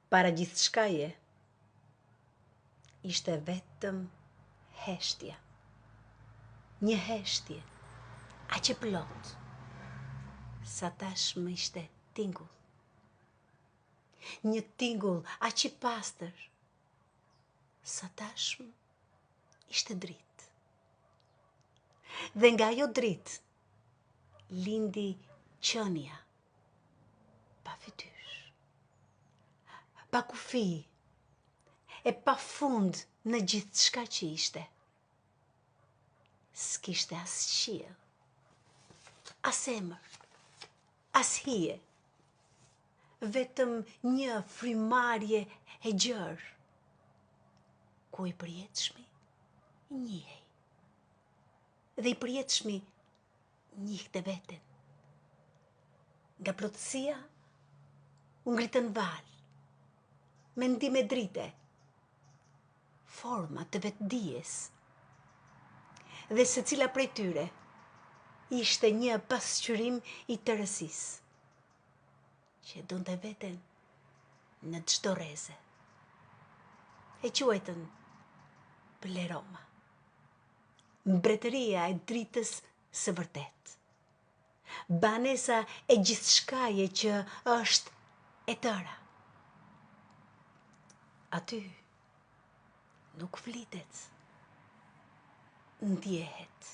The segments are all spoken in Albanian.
para gjithçkaje, ishte vetëm heshtja. Një heshtje, aq e plot, sa tashmë ishte tingull. Një tingull aq i pastër, sa tashmë ishte dritë. Dhe nga ajo dritë, lindi qenia, pa fytyrë, pa kufi, e pa fund në gjithçka që ishte. S'kishte as qiell, as emër, as hije, vetëm një frymarrje e gjerë, ku i përjetshmi njihej, dhe i përjetshmi njihte veten. Nga plotësia u ngritën val, mendime drite, forma të vetdijes, dhe secila prej tyre ishte një pasqyrim i tërësisë, që donte veten në çdo rreze. E quajtën Pleroma, mbretëria e dritës së vërtet, banesa e gjithçkaje që është e tëra. Aty nuk flitet, ndjehet,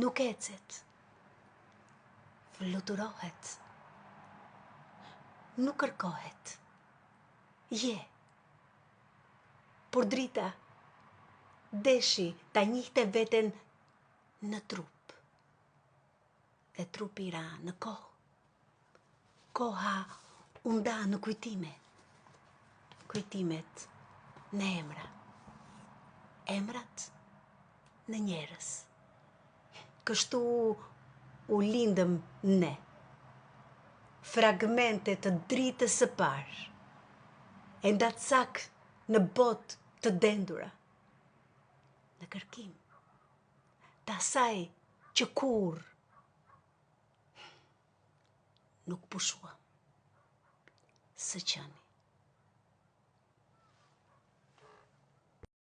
nuk ecet, fluturohet, nuk kërkohet, je. Por drita deshi ta njihte veten në trup, dhe trupi ra në kohë. Koha u nda në kujtime, kujtimet në emra, emrat në njerëz. Kështu u lindëm ne, fragmente të dritës së parë, e ndatsak në botë të dendura, në kërkim të asaj që kur nuk pushuam, së qëni.